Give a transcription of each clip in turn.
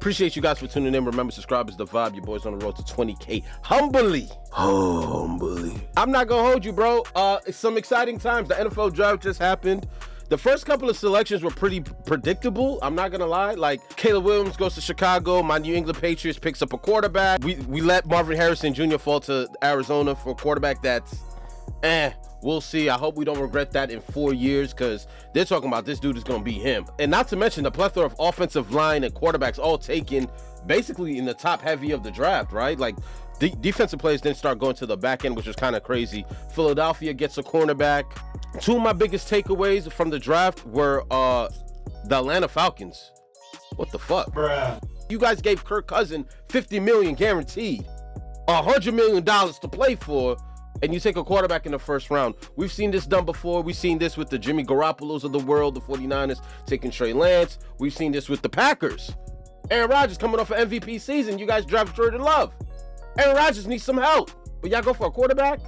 Appreciate you guys for tuning in. Remember, subscribe is the vibe. Your boys on the road to 20K. Humbly. I'm not going to hold you, bro. It's some exciting times. The NFL draft just happened. The first couple of selections were pretty predictable. I'm not going to lie. Like, Caleb Williams goes to Chicago. My New England Patriots picks up a quarterback. We let Marvin Harrison Jr. fall to Arizona for a quarterback that's, we'll see. I hope we don't regret that in 4 years because they're talking about this dude is going to be him. And not to mention the plethora of offensive line and quarterbacks all taken basically in the top heavy of the draft, right? Like, defensive players didn't start going to the back end, which was kind of crazy. Philadelphia gets a cornerback. Two of my biggest takeaways from the draft were the Atlanta Falcons. What the fuck? Bruh. You guys gave Kirk Cousins $50 million guaranteed, $100 million to play for, and you take a quarterback in the first round. We've seen this done before. We've seen this with the Jimmy Garoppolos of the world, the 49ers taking Trey Lance. We've seen this with the Packers. Aaron Rodgers coming off an MVP season. You guys draft Jordan Love. Aaron Rodgers needs some help, but y'all go for a quarterback?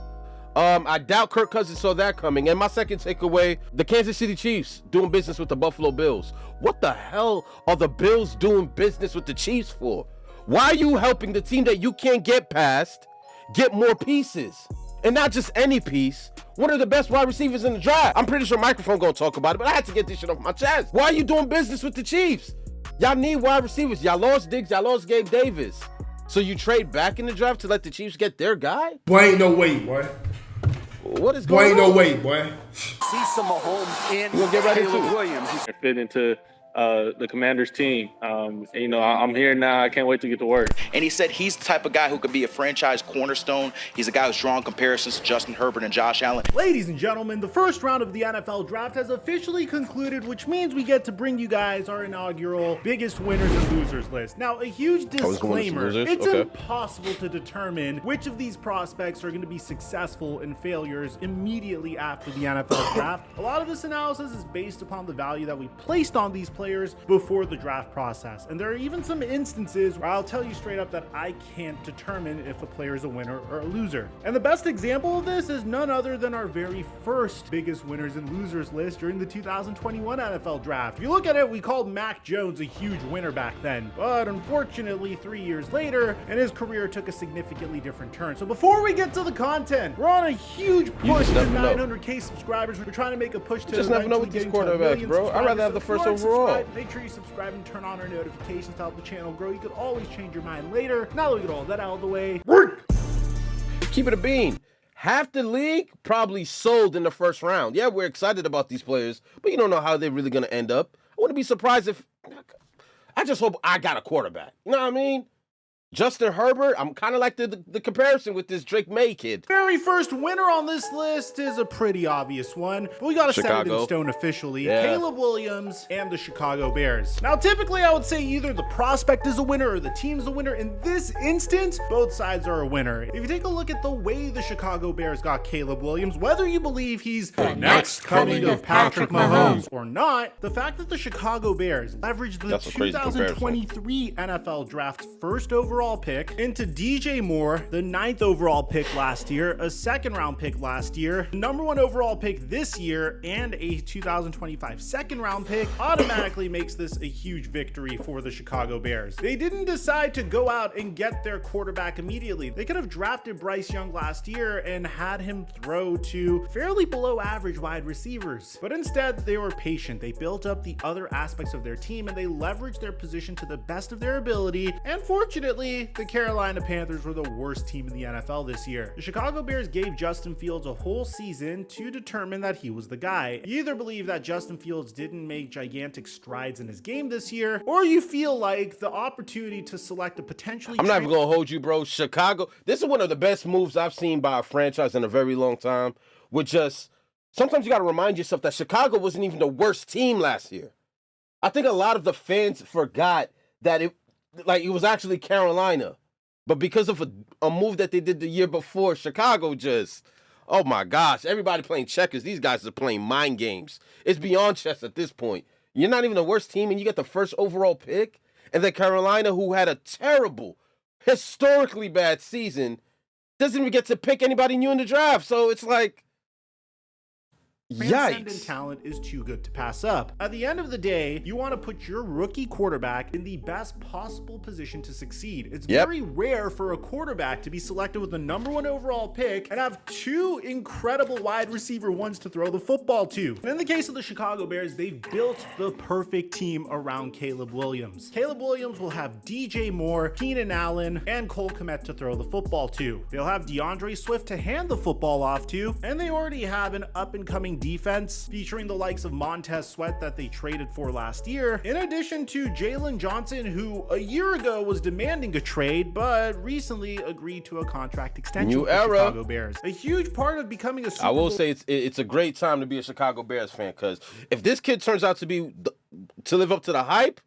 I doubt Kirk Cousins saw that coming. And my second takeaway, the Kansas City Chiefs doing business with the Buffalo Bills. What the hell are the Bills doing business with the Chiefs for? Why are you helping the team that you can't get past get more pieces? And not just any piece, one of the best wide receivers in the draft. I'm pretty sure Microphone gonna talk about it, but I had to get this shit off my chest. Why are you doing business with the Chiefs? Y'all need wide receivers. Y'all lost Diggs, y'all lost Gabe Davis. So you trade back in the draft to let the Chiefs get their guy? Boy, ain't no way, boy. What is Boy, going ain't on? no way, boy. See some Mahomes in We'll get right into Caleb it. Williams. Fit into the Commanders team. And, I'm here now. I can't wait to get to work. And he said he's the type of guy who could be a franchise cornerstone. He's a guy who's drawing comparisons to Justin Herbert and Josh Allen. Ladies and gentlemen, the first round of the NFL draft has officially concluded, which means we get to bring you guys our inaugural biggest winners and losers list. Now, a huge disclaimer, it's impossible to determine which of these prospects are going to be successful and failures immediately after the NFL draft. A lot of this analysis is based upon the value that we placed on these players before the draft process. And there are even some instances where I'll tell you straight up that I can't determine if a player is a winner or a loser. And the best example of this is none other than our very first biggest winners and losers list during the 2021 NFL draft. If you look at it, we called Mac Jones a huge winner back then. But unfortunately, 3 years later, and his career took a significantly different turn. So before we get to the content, we're on a huge push to 900K subscribers. We're trying to make a push to just never know with these quarterbacks, bro. I'd rather have the first overall. Make sure you subscribe and turn on our notifications to help the channel grow. You could always change your mind later. Now that we get all that out of the way, Keep it a bean. Half the league probably sold in the first round. Yeah, we're excited about these players, but you don't know how they're really going to end up. I wouldn't be surprised if... I just hope I got a quarterback. You know what I mean? Justin Herbert, I'm kind of like the comparison with this Drake May kid. Very first winner on this list is a pretty obvious one, but we got to set it in stone officially. Yeah. Caleb Williams and the Chicago Bears. Now, typically I would say either the prospect is a winner or the team's a winner. In this instance, both sides are a winner. If you take a look at the way the Chicago Bears got Caleb Williams, whether you believe he's the next coming of Patrick Mahomes or not, the fact that the Chicago Bears leveraged the 2023 NFL draft's first overall pick into DJ Moore, the 9th overall pick last year, a 2nd round pick last year, number 1 overall pick this year, and a 2025 2nd round pick automatically makes this a huge victory for the Chicago Bears. They didn't decide to go out and get their quarterback immediately. They could have drafted Bryce Young last year and had him throw to fairly below average wide receivers. But instead, they were patient. They built up the other aspects of their team and they leveraged their position to the best of their ability. And fortunately, the Carolina Panthers were the worst team in the NFL this year. The Chicago Bears gave Justin Fields a whole season to determine that he was the guy. You either believe that Justin Fields didn't make gigantic strides in his game this year, or you feel like the opportunity to select a potentially... I'm not even going to hold you, bro. Chicago, this is one of the best moves I've seen by a franchise in a very long time. With just, sometimes you got to remind yourself that Chicago wasn't even the worst team last year. I think a lot of the fans forgot that it was actually Carolina. But because of a move that they did the year before, Chicago just, oh my gosh, everybody playing checkers. These guys are playing mind games. It's beyond chess at this point. You're not even the worst team, and you get the first overall pick. And then Carolina, who had a terrible, historically bad season, doesn't even get to pick anybody new in the draft. So it's like, Transcendent Yikes. talent is too good to pass up. At the end of the day, you want to put your rookie quarterback in the best possible position to succeed. It's very rare for a quarterback to be selected with the #1 overall pick and have two incredible wide receiver ones to throw the football to. And in the case of the Chicago Bears, they've built the perfect team around Caleb Williams. Caleb Williams will have DJ Moore, Keenan Allen, and Cole Kmet to throw the football to. They'll have DeAndre Swift to hand the football off to, and they already have an up-and-coming defense featuring the likes of Montez Sweat that they traded for last year, in addition to Jalen Johnson, who a year ago was demanding a trade but recently agreed to a contract extension New with the era. Chicago Bears. A huge part of becoming a Super I will Bowl say it's a great time to be a Chicago Bears fan, because if this kid turns out to live up to the hype,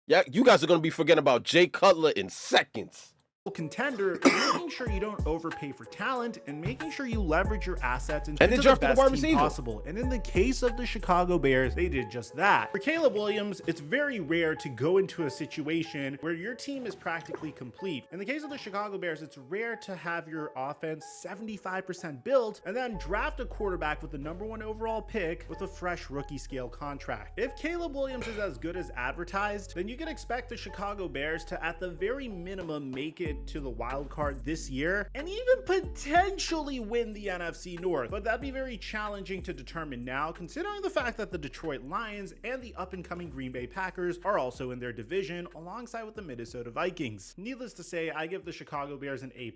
yeah, you guys are going to be forgetting about Jay Cutler in seconds. contender, making sure you don't overpay for talent and making sure you leverage your assets into And they the drafted a best wide team receiver. possible. And in the case of the Chicago Bears, they did just that. For Caleb Williams, it's very rare to go into a situation where your team is practically complete. In the case of the Chicago Bears, it's rare to have your offense 75% built and then draft a quarterback with the #1 overall pick with a fresh rookie scale contract. If Caleb Williams is as good as advertised, then you can expect the Chicago Bears to, at the very minimum, make it to the wild card this year and even potentially win the NFC North. But that'd be very challenging to determine now, considering the fact that the Detroit Lions and the up-and-coming Green Bay Packers are also in their division alongside with the Minnesota Vikings. Needless to say, I give the Chicago Bears an A+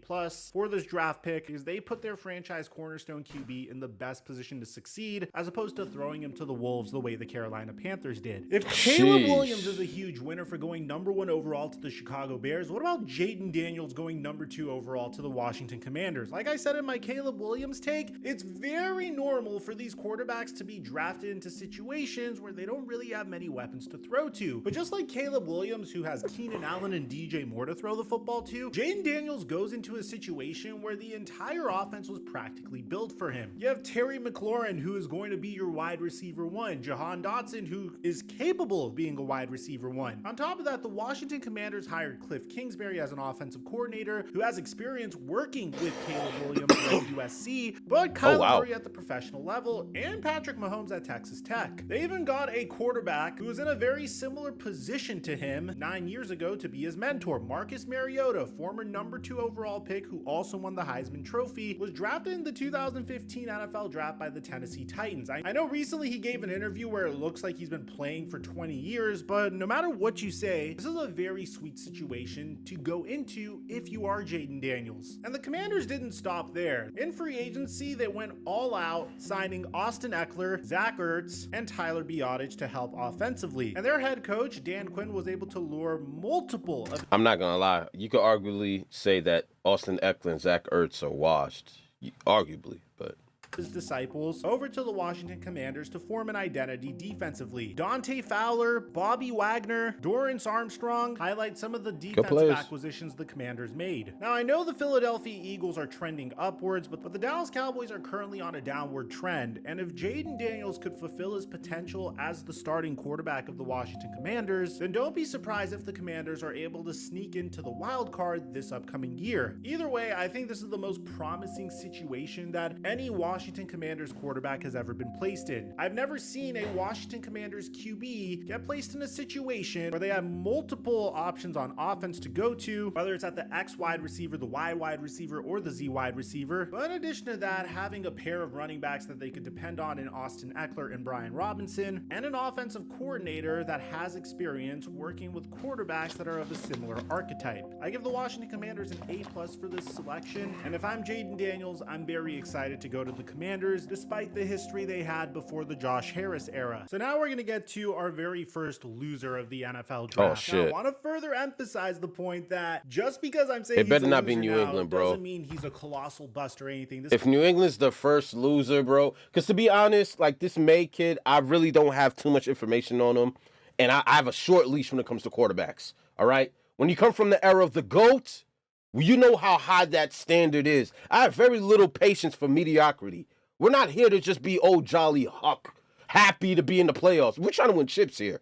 for this draft pick because they put their franchise cornerstone QB in the best position to succeed, as opposed to throwing him to the wolves the way the Carolina Panthers did. If Caleb Sheesh. Williams is a huge winner for going #1 overall to the Chicago Bears, what about Jaden Daniels going #2 overall to the Washington Commanders? Like I said in my Caleb Williams take, it's very normal for these quarterbacks to be drafted into situations where they don't really have many weapons to throw to. But just like Caleb Williams, who has Keenan Allen and DJ Moore to throw the football to, Jaden Daniels goes into a situation where the entire offense was practically built for him. You have Terry McLaurin, who is going to be your wide receiver one, Jahan Dotson, who is capable of being a wide receiver one. On top of that, the Washington Commanders hired Cliff Kingsbury as an offensive coordinator who has experience working with Caleb Williams at USC, but Kyler wow. Murray at the professional level and Patrick Mahomes at Texas Tech. They even got a quarterback who was in a very similar position to him 9 years ago to be his mentor. Marcus Mariota, former #2 overall pick who also won the Heisman Trophy, was drafted in the 2015 NFL draft by the Tennessee Titans. I know recently he gave an interview where it looks like he's been playing for 20 years, but no matter what you say, this is a very sweet situation to go into if you are Jaden Daniels. And the Commanders didn't stop there. In free agency, they went all out, signing Austin Eckler, Zach Ertz, and Tyler Biadasz to help offensively. And their head coach, Dan Quinn, was able to lure multiple of I'm not going to lie. You could arguably say that Austin Eckler and Zach Ertz are washed. Arguably, but... his disciples over to the Washington Commanders to form an identity defensively. Dante Fowler, Bobby Wagner, Dorrance Armstrong highlight some of the defensive players. acquisitions the Commanders made. Now, I know the Philadelphia Eagles are trending upwards, but the Dallas Cowboys are currently on a downward trend, and if Jaden Daniels could fulfill his potential as the starting quarterback of the Washington Commanders, then don't be surprised if the Commanders are able to sneak into the wild card this upcoming year. Either way, I think this is the most promising situation that any Washington Commanders quarterback has ever been placed in. I've never seen a Washington Commanders QB get placed in a situation where they have multiple options on offense to go to, whether it's at the X wide receiver, the Y wide receiver, or the Z wide receiver. But in addition to that, having a pair of running backs that they could depend on in Austin Eckler and Brian Robinson, and an offensive coordinator that has experience working with quarterbacks that are of a similar archetype. I give the Washington Commanders an A+ for this selection, and if I'm Jaden Daniels, I'm very excited to go to the Commanders, despite the history they had before the Josh Harris era. So now we're going to get to our very first loser of the NFL draft. Oh, shit. Now, I want to further emphasize the point that just because I'm saying It he's better a not be loser New now England, bro. doesn't mean he's a colossal bust or anything. This If New England's the first loser, bro, because to be honest, like this May kid, I really don't have too much information on him, and I have a short leash when it comes to quarterbacks, all right? When you come from the era of the GOAT, you know how high that standard is. I have very little patience for mediocrity. We're not here to just be old jolly Huck, happy to be in the playoffs. We're trying to win chips here.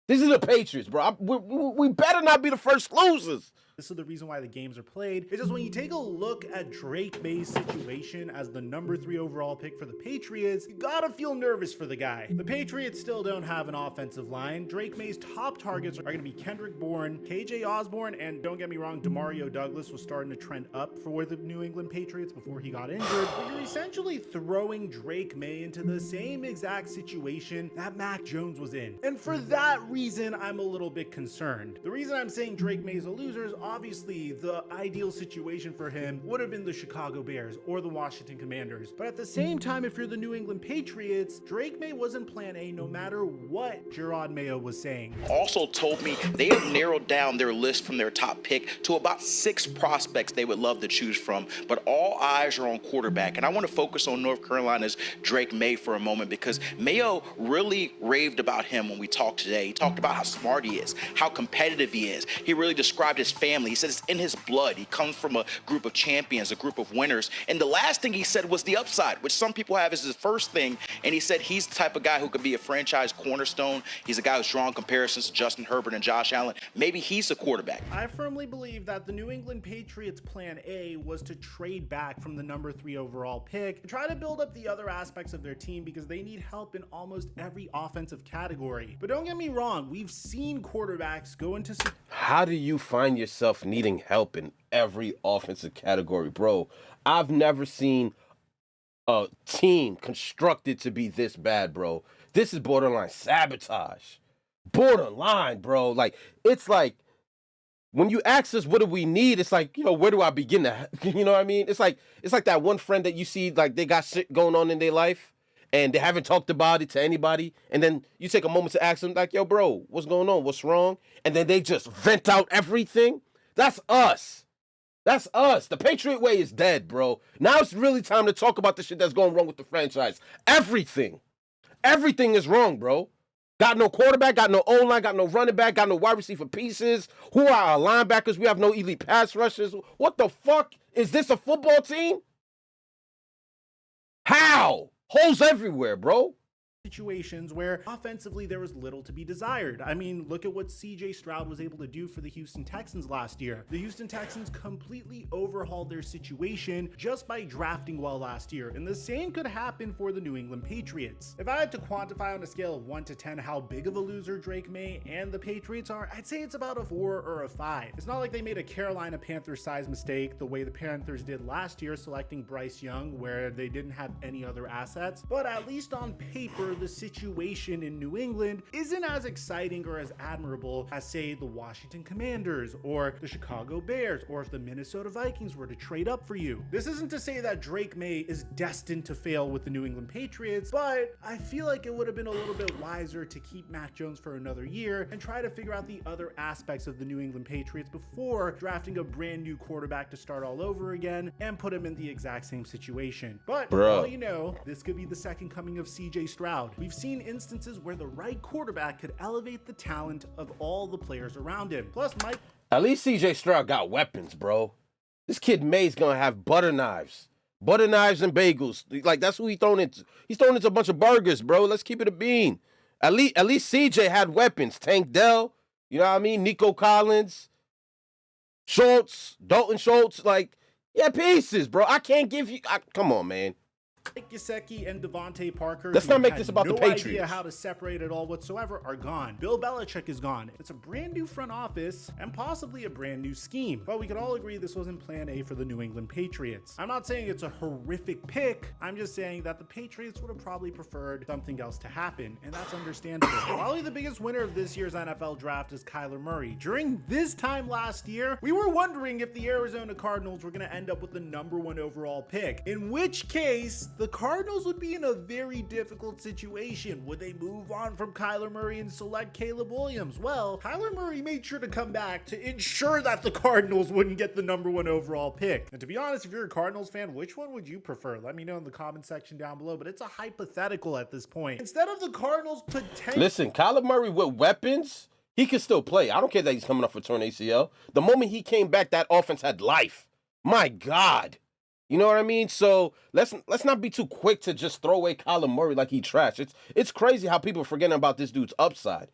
This is the Patriots, bro. We better not be the first losers. This is the reason why the games are played. It's just when you take a look at Drake May's situation as the number 3 overall pick for the Patriots, you gotta feel nervous for the guy. The Patriots still don't have an offensive line. Drake May's top targets are gonna be Kendrick Bourne, KJ Osborne, and don't get me wrong, Demario Douglas was starting to trend up for the New England Patriots before he got injured. But you're essentially throwing Drake May into the same exact situation that Mac Jones was in. And for that reason, I'm a little bit concerned. The reason I'm saying Drake May is a loser is obviously the ideal situation for him would have been the Chicago Bears or the Washington Commanders. But at the same time, if you're the New England Patriots, Drake May wasn't plan A no matter what Gerard Mayo was saying. Also told me they have narrowed down their list from their top pick to about 6 prospects they would love to choose from, but all eyes are on quarterback. And I want to focus on North Carolina's Drake May for a moment because Mayo really raved about him when we talked today. He talked about how smart he is, how competitive he is. He really described his family. He said it's in his blood. He comes from a group of champions, a group of winners. And the last thing he said was the upside, which some people have as his first thing. And he said he's the type of guy who could be a franchise cornerstone. He's a guy who's drawing comparisons to Justin Herbert and Josh Allen. Maybe he's a quarterback. I firmly believe that the New England Patriots plan A was to trade back from the number 3 overall pick and try to build up the other aspects of their team because they need help in almost every offensive category. But don't get me wrong, we've seen quarterbacks go into... How do you find yourself needing help in every offensive category, bro? I've never seen a team constructed to be this bad, bro. This is borderline sabotage. Borderline, bro. Like, it's like, when you ask us what do we need, it's like, where do I begin to, you know what I mean? It's like that one friend that you see, like, they got shit going on in their life and they haven't talked about it to anybody. And then you take a moment to ask them, like, yo, bro, what's going on? What's wrong? And then they just vent out everything. That's us. That's us. The Patriot way is dead, bro. Now it's really time to talk about the shit that's going wrong with the franchise. Everything. Everything is wrong, bro. Got no quarterback, got no O-line, got no running back, got no wide receiver pieces. Who are our linebackers? We have no elite pass rushers. What the fuck? Is this a football team? How? Holes everywhere, bro. Situations where offensively there was little to be desired. I mean, look at what CJ Stroud was able to do for the Houston Texans last year. The Houston Texans completely overhauled their situation just by drafting well last year, and the same could happen for the New England Patriots. If I had to quantify on a scale of 1 to 10 how big of a loser Drake May and the Patriots are, I'd say it's about a 4 or a 5. It's not like they made a Carolina Panthers size mistake the way the Panthers did last year selecting Bryce Young where they didn't have any other assets, but at least on paper the situation in New England isn't as exciting or as admirable as, say, the Washington Commanders or the Chicago Bears, or if the Minnesota Vikings were to trade up for you. This isn't to say that Drake May is destined to fail with the New England Patriots, but I feel like it would have been a little bit wiser to keep Mac Jones for another year and try to figure out the other aspects of the New England Patriots before drafting a brand new quarterback to start all over again and put him in the exact same situation. But Bro. all you know, this could be the second coming of CJ Stroud. We've seen instances where the right quarterback could elevate the talent of all the players around him. Plus, Mike... At least CJ Stroud got weapons, bro. This kid May's gonna have butter knives. Butter knives and bagels. Like, that's who he's throwing into. He's throwing into a bunch of burgers, bro. Let's keep it a bean. At least CJ had weapons. Tank Dell, you know what I mean? Nico Collins, Schultz, Dalton Schultz. Like, yeah, pieces, bro. I can't give you... come on, man. Mike Gesicki and Devontae Parker, Let's who not make had this about the no idea Patriots. how to separate it all whatsoever, are gone. Bill Belichick is gone. It's a brand new front office and possibly a brand new scheme. But we could all agree this wasn't plan A for the New England Patriots. I'm not saying it's a horrific pick. I'm just saying that the Patriots would have probably preferred something else to happen, and that's understandable. Probably the biggest winner of this year's NFL draft is Kyler Murray. During this time last year, we were wondering if the Arizona Cardinals were going to end up with the number 1 overall pick, in which case the Cardinals would be in a very difficult situation. Would they move on from Kyler Murray and select Caleb Williams? Well, Kyler Murray made sure to come back to ensure that the Cardinals wouldn't get the number 1 overall pick. And to be honest, if you're a Cardinals fan, which one would you prefer? Let me know in the comment section down below, but it's a hypothetical at this point. Instead of the Cardinals potentially... Listen, Kyler Murray with weapons, he can still play. I don't care that he's coming off a torn ACL. The moment he came back, that offense had life. My God. You know what I mean? So let's not be too quick to just throw away Kyler Murray like he trash. It's crazy how people are forgetting about this dude's upside.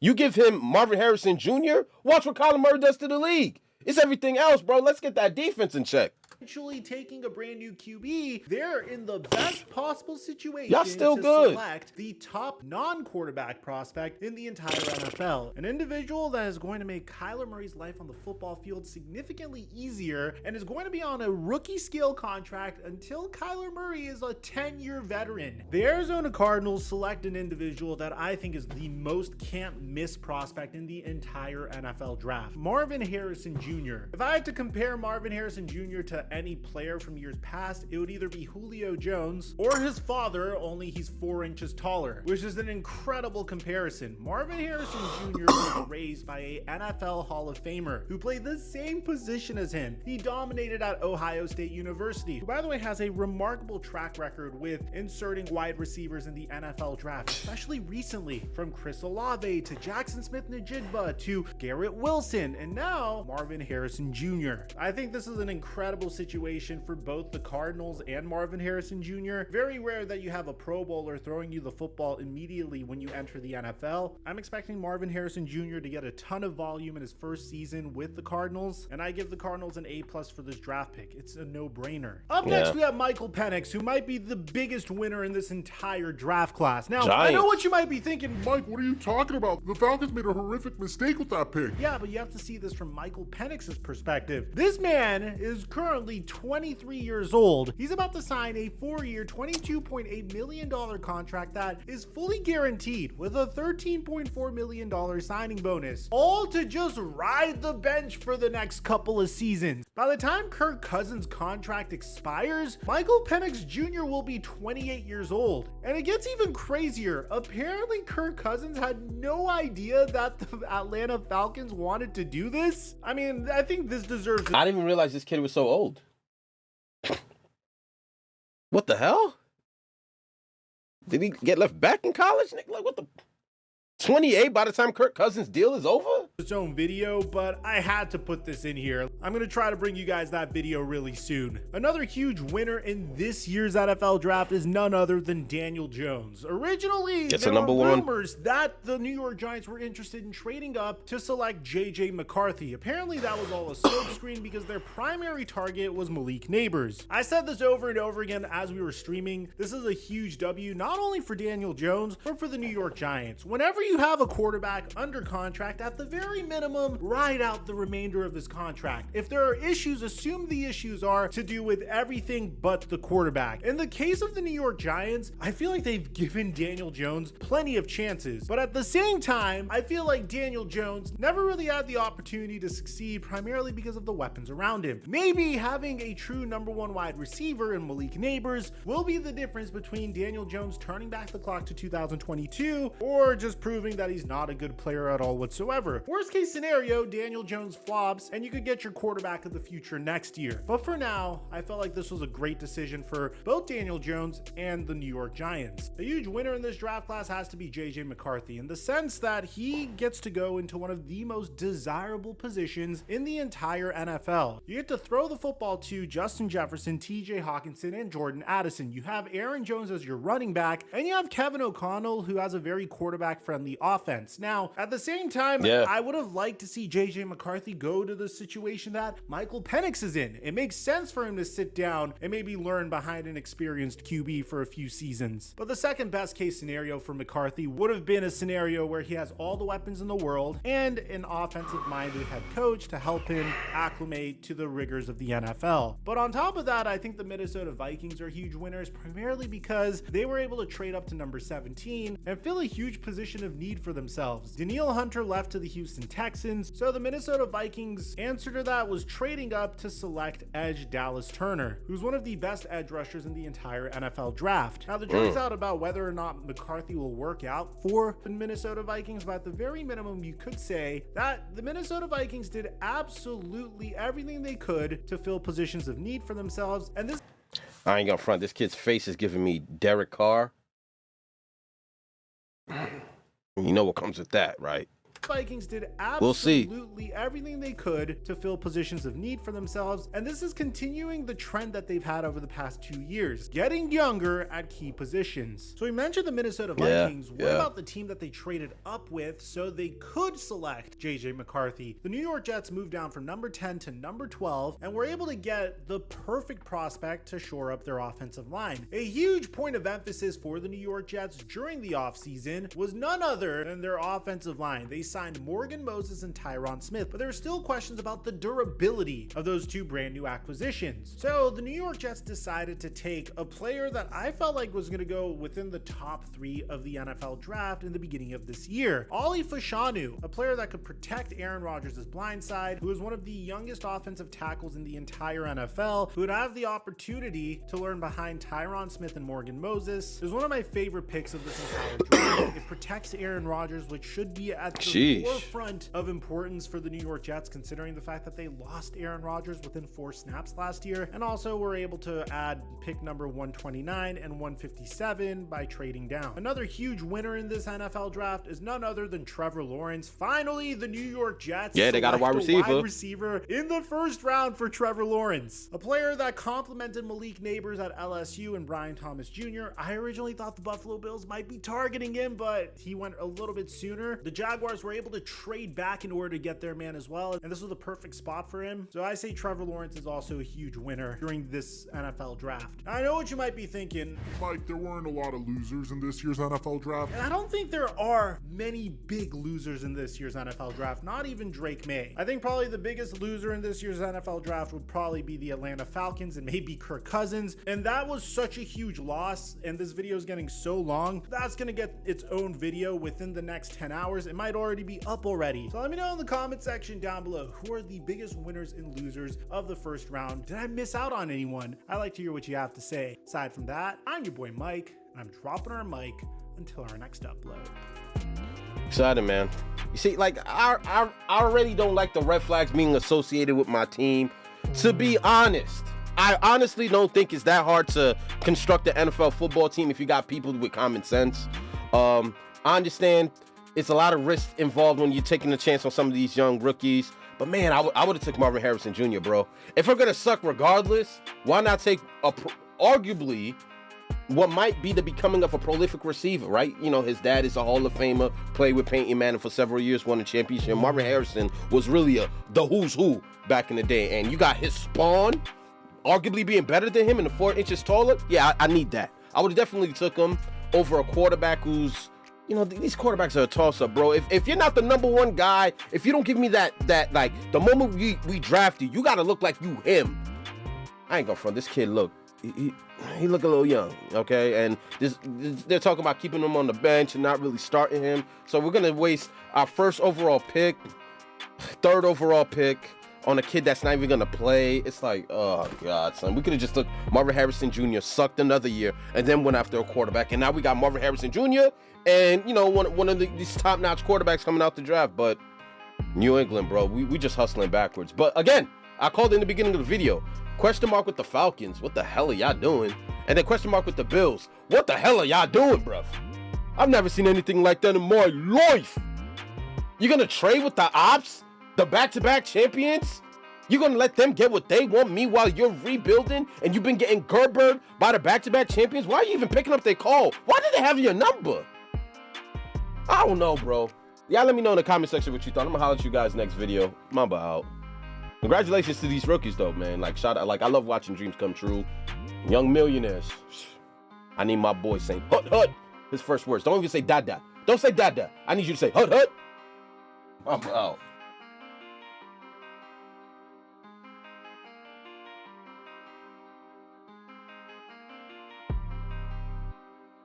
You give him Marvin Harrison Jr., watch what Kyler Murray does to the league. It's everything else, bro. Let's get that defense in check. Actually taking a brand new QB, they're in the best possible situation Y'all still to good. select the top non-quarterback prospect in the entire NFL. An individual that is going to make Kyler Murray's life on the football field significantly easier and is going to be on a rookie scale contract until Kyler Murray is a 10-year veteran. The Arizona Cardinals select an individual that I think is the most can't miss prospect in the entire NFL draft, Marvin Harrison Jr. If I had to compare Marvin Harrison Jr. to any player from years past, it would either be Julio Jones or his father, only he's 4 inches taller, which is an incredible comparison. Marvin Harrison Jr. was raised by a NFL Hall of Famer who played the same position as him. He dominated at Ohio State University, who by the way has a remarkable track record with inserting wide receivers in the NFL draft, especially recently, from Chris Olave to Jackson Smith-Njigba to Garrett Wilson, and now Marvin Harrison Jr. I think this is an incredible situation for both the Cardinals and Marvin Harrison Jr. Very rare that you have a Pro Bowler throwing you the football immediately when you enter the NFL. I'm expecting Marvin Harrison Jr. to get a ton of volume in his first season with the Cardinals, and I give the Cardinals an A+ for this draft pick. It's a no-brainer. Up next, we have Michael Penix, who might be the biggest winner in this entire draft class. Now, I know what you might be thinking, Mike, what are you talking about? The Falcons made a horrific mistake with that pick. Yeah, but you have to see this from Michael Penix's perspective. This man is currently 23 years old. He's about to sign a 4-year, $22.8 million contract that is fully guaranteed with a $13.4 million signing bonus, all to just ride the bench for the next couple of seasons. By the time Kirk Cousins' contract expires, Michael Penix Jr. will be 28 years old. And it gets even crazier. Apparently, Kirk Cousins had no idea that the Atlanta Falcons wanted to do this. I mean, I think this deserves I didn't even realize this kid was so old. What the hell? Did he get left back in college, Nick? Like, what the? 28 by the time Kirk Cousins' deal is over? its own video, but I had to put this in here. I'm gonna try to bring you guys that video really soon. Another huge winner in this year's NFL draft is none other than Daniel Jones. Originally, there were rumors that the New York Giants were interested in trading up to select JJ McCarthy. Apparently that was all a smokescreen because their primary target was Malik Neighbors. I said this over and over again as we were streaming. This is a huge W, not only for Daniel Jones, but for the New York Giants. Whenever you have a quarterback under contract, at the very minimum, ride out the remainder of his contract. If there are issues, assume the issues are to do with everything but the quarterback. In the case of the New York Giants, I feel like they've given Daniel Jones plenty of chances, but at the same time, I feel like Daniel Jones never really had the opportunity to succeed, primarily because of the weapons around him. Maybe having a true number one wide receiver in Malik Neighbors will be the difference between Daniel Jones turning back the clock to 2022 or just proving that he's not a good player at all whatsoever. Worst case scenario, Daniel Jones flops and you could get your quarterback of the future next year. But for now, I felt like this was a great decision for both Daniel Jones and the New York Giants. A huge winner in this draft class has to be JJ McCarthy, in the sense that he gets to go into one of the most desirable positions in the entire NFL. You get to throw the football to Justin Jefferson, TJ Hawkinson, and Jordan Addison. You have Aaron Jones as your running back, and you have Kevin O'Connell, who has a very quarterback-friendly offense. Now, at the same time, I would have liked to see JJ McCarthy go to the situation that Michael Penix is in. It makes sense for him to sit down and maybe learn behind an experienced QB for a few seasons. But the second best case scenario for McCarthy would have been a scenario where he has all the weapons in the world and an offensive-minded head coach to help him acclimate to the rigors of the NFL. But on top of that, I think the Minnesota Vikings are huge winners, primarily because they were able to trade up to number 17 and fill a huge position of need for themselves. Danielle Hunter left to the Houston Texans, so the Minnesota Vikings' answer to that was trading up to select edge Dallas Turner, who's one of the best edge rushers in the entire NFL draft. Now, the jury's out about whether or not McCarthy will work out for the Minnesota Vikings, but at the very minimum, you could say that the Minnesota Vikings did absolutely everything they could to fill positions of need for themselves, and this... I ain't gonna front. This kid's face is giving me Derek Carr. You know what comes with that, right? Vikings did We'll see. absolutely everything they could to fill positions of need for themselves, and this is continuing the trend that they've had over the past 2 years, getting younger at key positions. So we mentioned the Minnesota Vikings. What about the team that they traded up with so they could select JJ McCarthy? The New York Jets moved down from number 10 to number 12 and were able to get the perfect prospect to shore up their offensive line. A huge point of emphasis for the New York Jets during the offseason was none other than their offensive line. They signed Morgan Moses and Tyron Smith, but there are still questions about the durability of those two brand new acquisitions. So the New York Jets decided to take a player that I felt like was going to go within the top 3 of the NFL draft in the beginning of this year. Ollie Fashanu, a player that could protect Aaron Rodgers' blind side, who is one of the youngest offensive tackles in the entire NFL, who would have the opportunity to learn behind Tyron Smith and Morgan Moses. It was one of my favorite picks of this entire draft. It protects Aaron Rodgers, which should be at the forefront of importance for the New York Jets, considering the fact that they lost Aaron Rodgers within 4 snaps last year, and also were able to add pick number 129 and 157 by trading down. Another huge winner in this NFL draft is none other than Trevor Lawrence. Finally, the New York Jets they got a wide receiver in the first round for Trevor Lawrence, a player that complemented Malik Neighbors at LSU and Brian Thomas Jr. I originally thought the Buffalo Bills might be targeting him, but he went a little bit sooner. The Jaguars were able to trade back in order to get their man as well, and this was the perfect spot for him. So I say Trevor Lawrence is also a huge winner during this NFL draft. I know what you might be thinking, Mike, there weren't a lot of losers in this year's NFL draft. and I don't think there are many big losers in this year's NFL draft, not even Drake May. I think probably the biggest loser in this year's NFL draft would probably be the Atlanta Falcons and maybe Kirk Cousins, and that was such a huge loss, and this video is getting so long, that's gonna get its own video within the next 10 hours. It might already be up already. So let me know in the comment section down below, who are the biggest winners and losers of the first round? Did I miss out on anyone? I like to hear what you have to say. Aside from that, I'm your boy Mike, and I'm dropping our mic until our next upload. Excited, man. You see, like, I already don't like the red flags being associated with my team. To be honest, I honestly don't think it's that hard to construct an NFL football team if you got people with common sense. I understand it's a lot of risk involved when you're taking a chance on some of these young rookies. But man, I would have took Marvin Harrison Jr., bro. If we're gonna suck regardless, why not take arguably what might be the becoming of a prolific receiver, right? You know, his dad is a Hall of Famer, played with Peyton Manning for several years, won a championship. Marvin Harrison was really the who's who back in the day. And you got his spawn, arguably being better than him and 4 inches taller. Yeah, I need that. I would have definitely took him over a quarterback who's, you know, these quarterbacks are a toss-up, bro. If you're not the number one guy, if you don't give me that like, the moment we draft you got to look like you him. I ain't gonna front. This kid look, he look a little young, okay? And they're talking about keeping him on the bench and not really starting him. So we're gonna waste our first overall pick, 3rd overall pick on a kid that's not even gonna play. It's like, oh God, son. We could have just took Marvin Harrison Jr., sucked another year, and then went after a quarterback. And now we got Marvin Harrison Jr. and, you know, one of these top-notch quarterbacks coming out the draft. But New England, bro, we just hustling backwards. But again, I called in the beginning of the video. Question mark with the Falcons. What the hell are y'all doing? And then question mark with the Bills. What the hell are y'all doing, bruv? I've never seen anything like that in my life. You're gonna trade with the ops? The back-to-back champions? You're gonna let them get what they want, meanwhile you're rebuilding and you've been getting Gerbered by the back-to-back champions? Why are you even picking up their call? Why did they have your number? I don't know, bro. Y'all let me know in the comment section what you thought. I'm gonna holler at you guys next video. Mamba out. Congratulations to these rookies though, man. Like, shout out, like, I love watching dreams come true. Young millionaires. I need my boy saying hut hut. His first words. Don't even say dada. Don't say dada. I need you to say hut hut. I'm out.